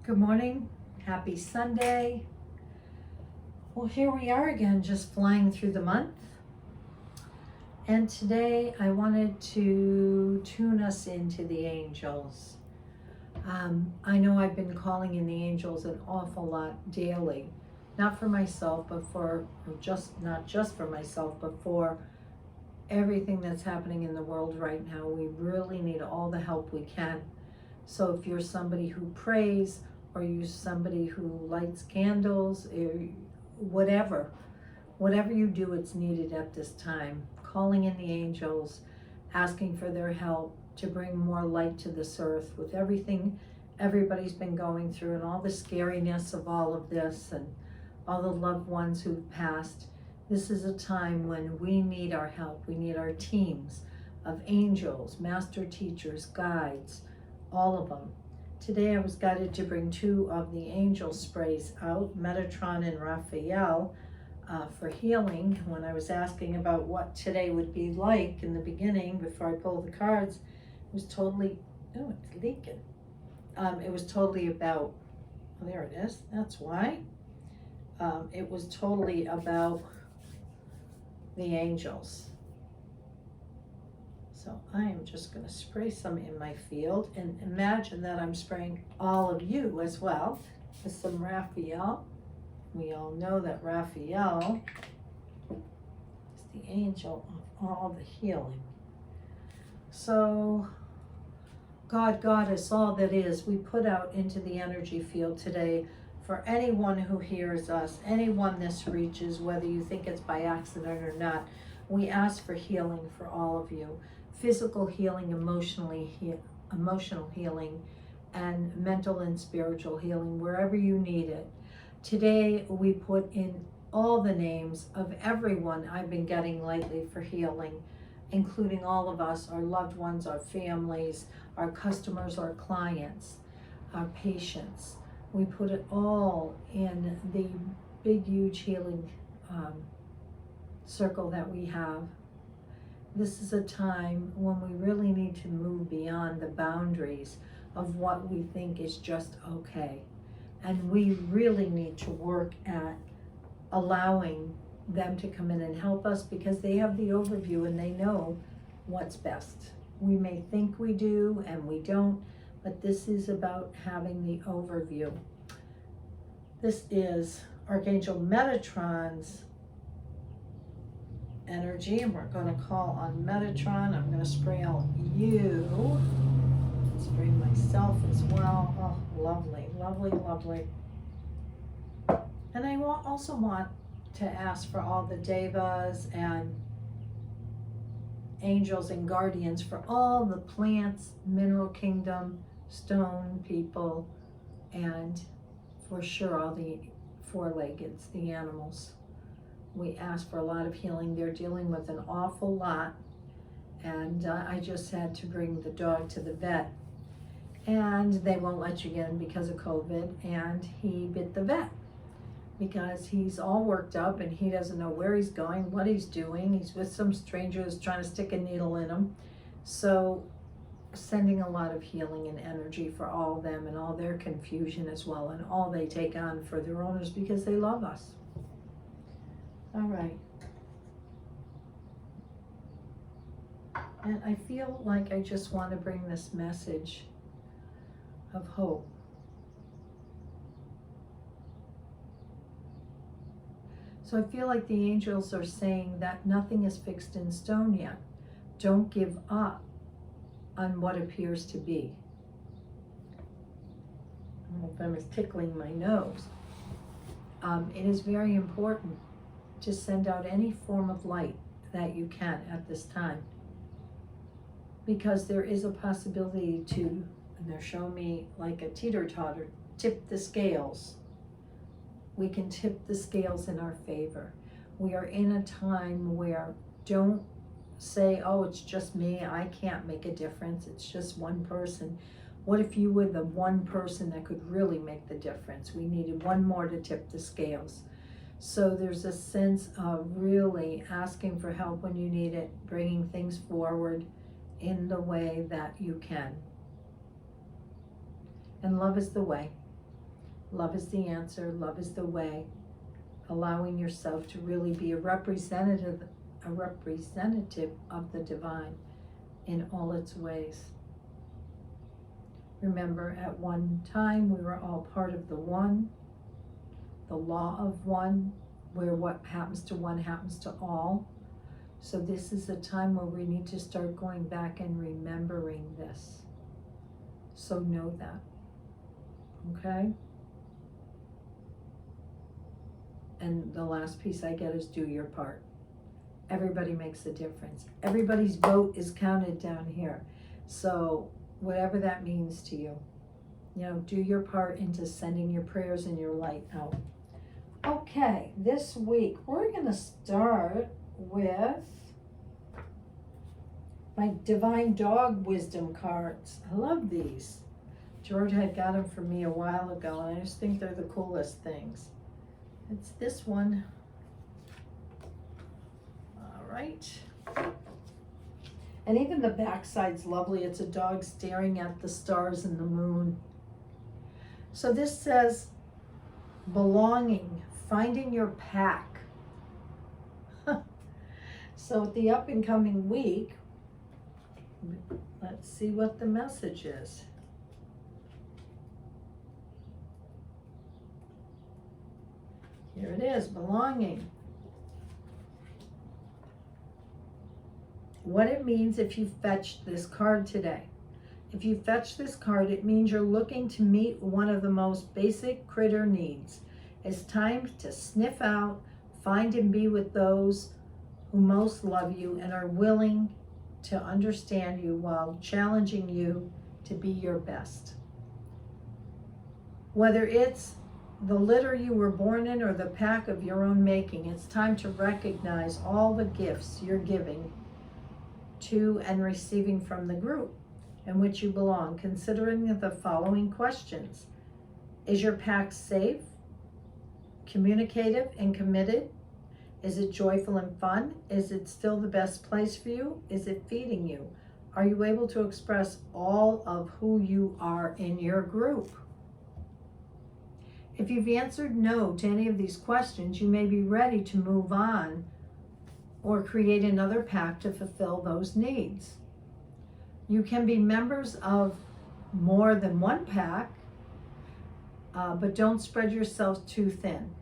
Good morning. Happy Sunday. Well, here we are again, just flying through the month. And today I wanted to tune us into the angels. I know I've been calling in the angels an awful lot daily, not for myself, but not just for myself, but for everything that's happening in the world right now. We really need all the help we can. So if you're somebody who prays, or you're somebody who lights candles, whatever you do, it's needed at this time. Calling in the angels, asking for their help to bring more light to this earth with everything everybody's been going through and all the scariness of all of this and all the loved ones who've passed. This is a time when we need our help. We need our teams of angels, master teachers, guides, all of them. Today I was guided to bring two of the angel sprays out, Metatron and Raphael, for healing. When I was asking about what today would be like in the beginning, before I pulled the cards, it was totally, oh, it's leaking. It was totally about, oh, there it is, that's why. It was totally about the angels. So I am just going to spray some in my field, and imagine that I'm spraying all of you as well with some Raphael. We all know that Raphael is the angel of all the healing. So God, Goddess, all that is, we put out into the energy field today for anyone who hears us, anyone this reaches, whether you think it's by accident or not. We ask for healing for all of you. Physical healing, emotional healing, and mental and spiritual healing, wherever you need it. Today, we put in all the names of everyone I've been getting lately for healing, including all of us, our loved ones, our families, our customers, our clients, our patients. We put it all in the big, huge healing circle that we have. This is a time when we really need to move beyond the boundaries of what we think is just okay. And we really need to work at allowing them to come in and help us, because they have the overview and they know what's best. We may think we do and we don't, but this is about having the overview. This is Archangel Metatron's energy, and we're going to call on Metatron. I'm going to spray out you, spray myself as well. Oh, lovely, lovely, lovely. And I also want to ask for all the devas and angels and guardians for all the plants, mineral kingdom, stone people, and for sure all the four-leggeds, the animals. We ask for a lot of healing. They're dealing with an awful lot. And I just had to bring the dog to the vet. And they won't let you in because of COVID. And he bit the vet because he's all worked up and he doesn't know where he's going, what he's doing. He's with some stranger who's trying to stick a needle in him. So sending a lot of healing and energy for all of them and all their confusion as well, and all they take on for their owners because they love us. All right. And I feel like I just want to bring this message of hope. So I feel like the angels are saying that nothing is fixed in stone yet. Don't give up on what appears to be. I don't know if I'm tickling my nose. It is very important to send out any form of light that you can at this time, because there is a possibility to, and they're showing me like a teeter-totter, tip the scales. We can tip the scales in our favor. We are in a time where don't say, oh, it's just me, I can't make a difference, it's just one person. What if you were the one person that could really make the difference? We needed one more to tip the scales. So there's a sense of really asking for help when you need it, bringing things forward in the way that you can. And love is the way. Love is the answer. Love is the way. Allowing yourself to really be a representative of the divine in all its ways. Remember, at one time we were all part of the one, the law of one, where what happens to one happens to all. So this is a time where we need to start going back and remembering this. So know that. Okay? And the last piece I get is do your part. Everybody makes a difference. Everybody's vote is counted down here. So whatever that means to you, do your part into sending your prayers and your light out. Okay, this week we're going to start with my Divine Dog Wisdom cards. I love these. George had got them for me a while ago, and I just think they're the coolest things. It's this one. All right. And even the backside's lovely. It's a dog staring at the stars and the moon. So this says, belonging, finding your pack. So the up and coming week, let's see what the message is. Here it is, belonging. What it means if you fetched this card today. If you fetch this card, it means you're looking to meet one of the most basic critter needs. It's time to sniff out, find and be with those who most love you and are willing to understand you while challenging you to be your best. Whether it's the litter you were born in or the pack of your own making, it's time to recognize all the gifts you're giving to and receiving from the group in which you belong, considering the following questions. Is your pack safe, communicative, and committed? Is it joyful and fun? Is it still the best place for you? Is it feeding you? Are you able to express all of who you are in your group? If you've answered no to any of these questions, you may be ready to move on or create another pack to fulfill those needs. You can be members of more than one pack, but don't spread yourself too thin.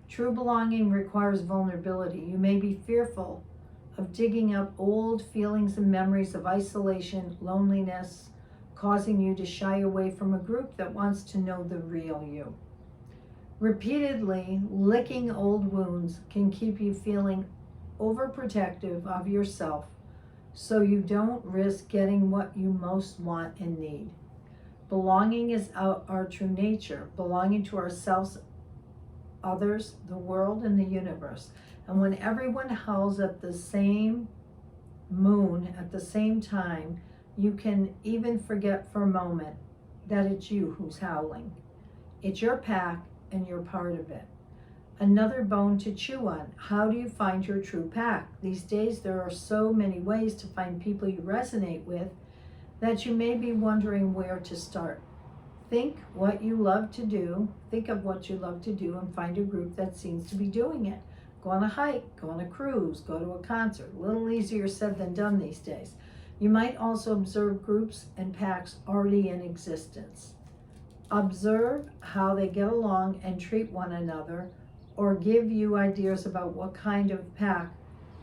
True belonging requires vulnerability. You may be fearful of digging up old feelings and memories of isolation, loneliness, causing you to shy away from a group that wants to know the real you. Repeatedly licking old wounds can keep you feeling overprotective of yourself, so you don't risk getting what you most want and need. Belonging is our true nature, belonging to ourselves, others, the world, and the universe. And when everyone howls at the same moon at the same time, you can even forget for a moment that it's you who's howling. It's your pack and you're part of it. Another bone to chew on. How do you find your true pack? These days there are so many ways to find people you resonate with that you may be wondering where to start. Think of what you love to do and find a group that seems to be doing it. Go on a hike, go on a cruise, go to a concert. A little easier said than done these days. You might also observe groups and packs already in existence. Observe how they get along and treat one another, or give you ideas about what kind of pack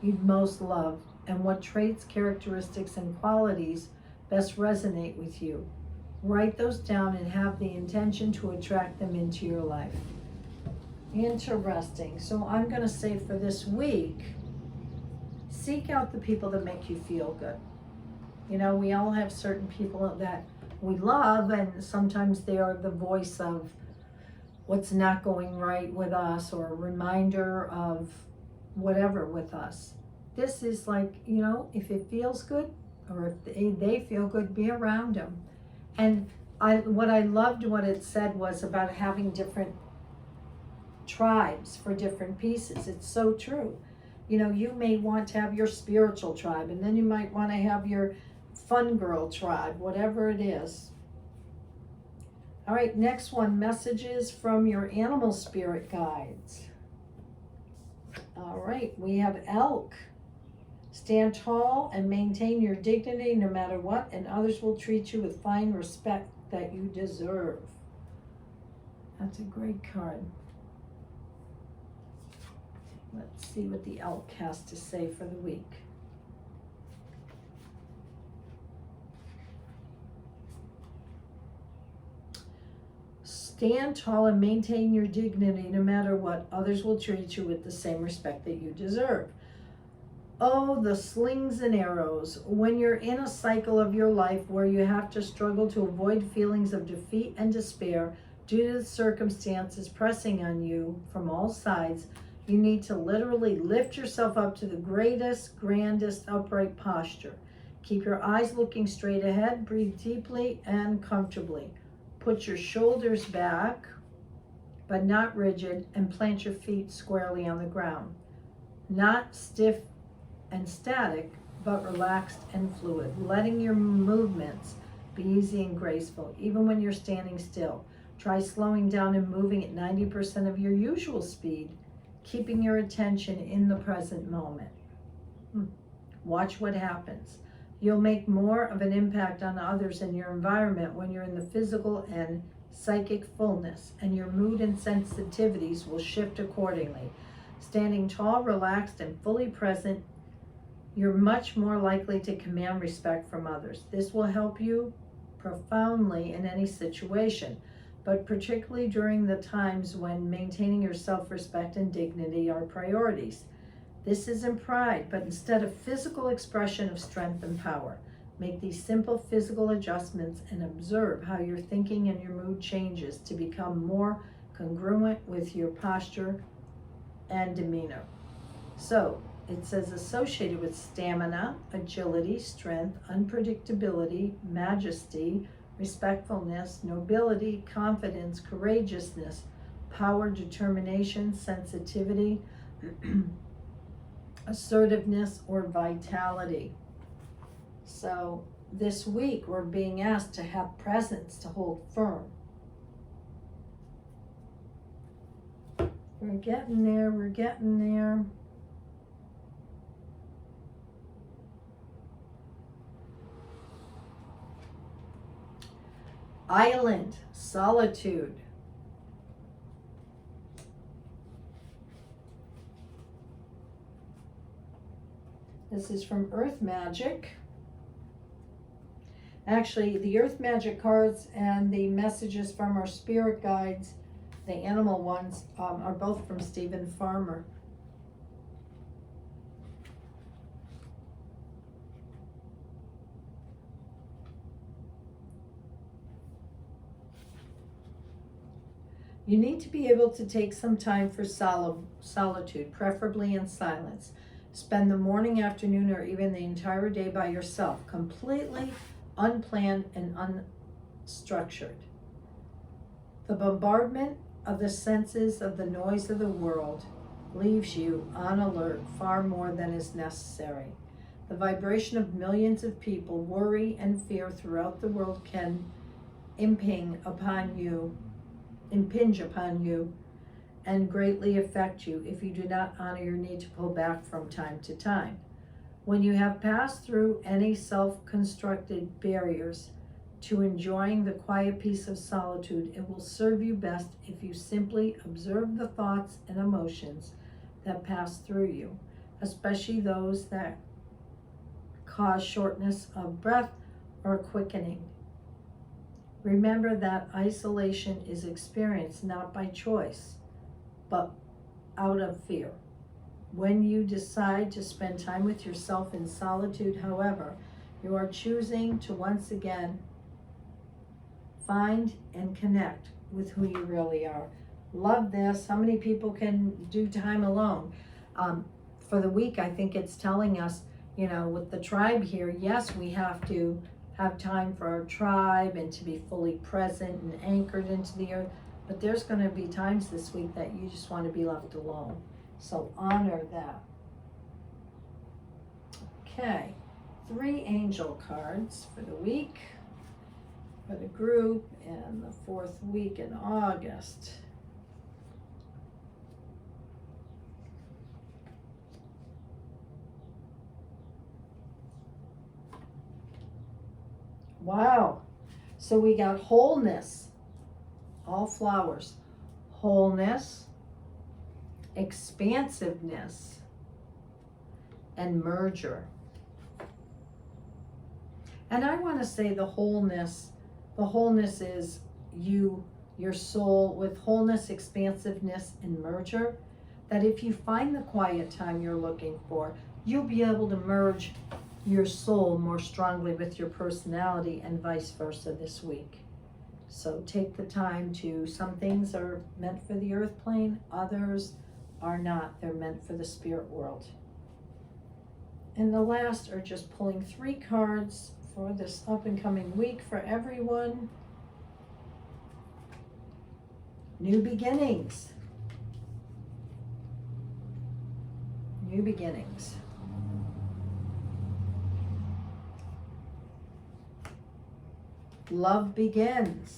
you'd most love and what traits, characteristics, and qualities best resonate with you. Write those down and have the intention to attract them into your life. Interesting. So I'm going to say for this week, seek out the people that make you feel good. We all have certain people that we love, and sometimes they are the voice of what's not going right with us, or a reminder of whatever with us. This is like, if it feels good, or if they feel good, be around them. And what I loved what it said was about having different tribes for different pieces. It's so true. You may want to have your spiritual tribe, and then you might want to have your fun girl tribe, whatever it is. All right, next one, messages from your animal spirit guides. All right, we have elk. Stand tall and maintain your dignity no matter what, and others will treat you with fine respect that you deserve. That's a great card. Let's see what the elk has to say for the week. Stand tall and maintain your dignity no matter what. Others will treat you with the same respect that you deserve. Oh, the slings and arrows. When you're in a cycle of your life where you have to struggle to avoid feelings of defeat and despair due to the circumstances pressing on you from all sides, you need to literally lift yourself up to the greatest, grandest, upright posture. Keep your eyes looking straight ahead, breathe deeply and comfortably. Put your shoulders back, but not rigid, and plant your feet squarely on the ground. Not stiff and static, but relaxed and fluid, letting your movements be easy and graceful, even when you're standing still. Try slowing down and moving at 90% of your usual speed, keeping your attention in the present moment. Watch what happens. You'll make more of an impact on others in your environment when you're in the physical and psychic fullness, and your mood and sensitivities will shift accordingly. Standing tall, relaxed, and fully present, you're much more likely to command respect from others. This will help you profoundly in any situation, but particularly during the times when maintaining your self-respect and dignity are priorities. This isn't pride, but instead a physical expression of strength and power. Make these simple physical adjustments and observe how your thinking and your mood changes to become more congruent with your posture and demeanor. So, it says associated with stamina, agility, strength, unpredictability, majesty, respectfulness, nobility, confidence, courageousness, power, determination, sensitivity, assertiveness, or vitality. So this week we're being asked to have presence, to hold firm. We're getting there, we're getting there. Island, solitude. This is from Earth Magic. Actually, the Earth Magic cards and the messages from our spirit guides, the animal ones, are both from Stephen Farmer. You need to be able to take some time for solitude, preferably in silence. Spend the morning, afternoon, or even the entire day by yourself, completely unplanned and unstructured. The bombardment of the senses of the noise of the world leaves you on alert far more than is necessary. The vibration of millions of people, worry and fear throughout the world can impinge upon you and greatly affect you if you do not honor your need to pull back from time to time. When you have passed through any self-constructed barriers to enjoying the quiet peace of solitude, it will serve you best if you simply observe the thoughts and emotions that pass through you, especially those that cause shortness of breath or quickening. Remember that isolation is experienced not by choice, but out of fear. When you decide to spend time with yourself in solitude, however, you are choosing to once again find and connect with who you really are. Love this. How many people can do time alone? For the week, I think it's telling us, with the tribe here, yes, we have to have time for our tribe and to be fully present and anchored into the earth. But there's going to be times this week that you just want to be left alone. So honor that. Okay, 3 angel cards for the week, for the group, and the 4 4th week in August. Wow. So we got wholeness, all flowers, wholeness, expansiveness, and merger. And I want to say the wholeness is you, your soul, with wholeness, expansiveness, and merger, that if you find the quiet time you're looking for, you'll be able to merge your soul more strongly with your personality and vice versa this week. So take the time to, some things are meant for the earth plane, others are not. They're meant for the spirit world. And the last are just pulling 3 cards for this up and coming week for everyone. New beginnings. New beginnings. Love begins.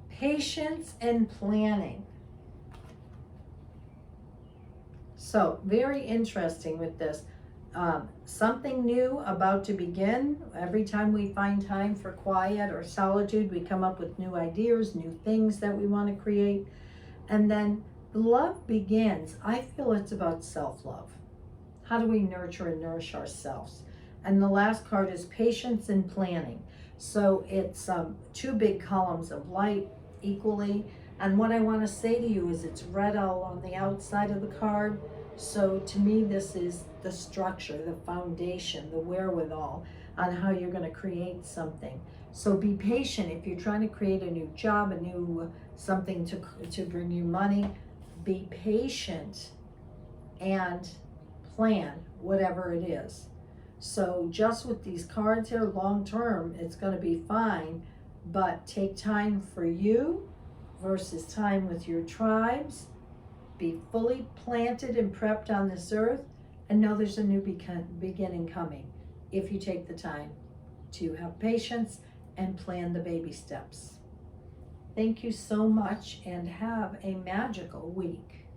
Patience and planning. So very interesting with this. Something new about to begin. Every time we find time for quiet or solitude, we come up with new ideas, new things that we want to create. And then love begins. I feel it's about self-love. How do we nurture and nourish ourselves? And the last card is patience and planning. So it's 2 big columns of light equally. And what I want to say to you is it's red all on the outside of the card. So to me, this is the structure, the foundation, the wherewithal on how you're going to create something. So be patient. If you're trying to create a new job, a new something to bring you money, be patient and plan whatever it is. So just with these cards here, long term, it's going to be fine, but take time for you versus time with your tribes. Be fully planted and prepped on this earth, and know there's a new beginning coming if you take the time to have patience and plan the baby steps. Thank you so much and have a magical week.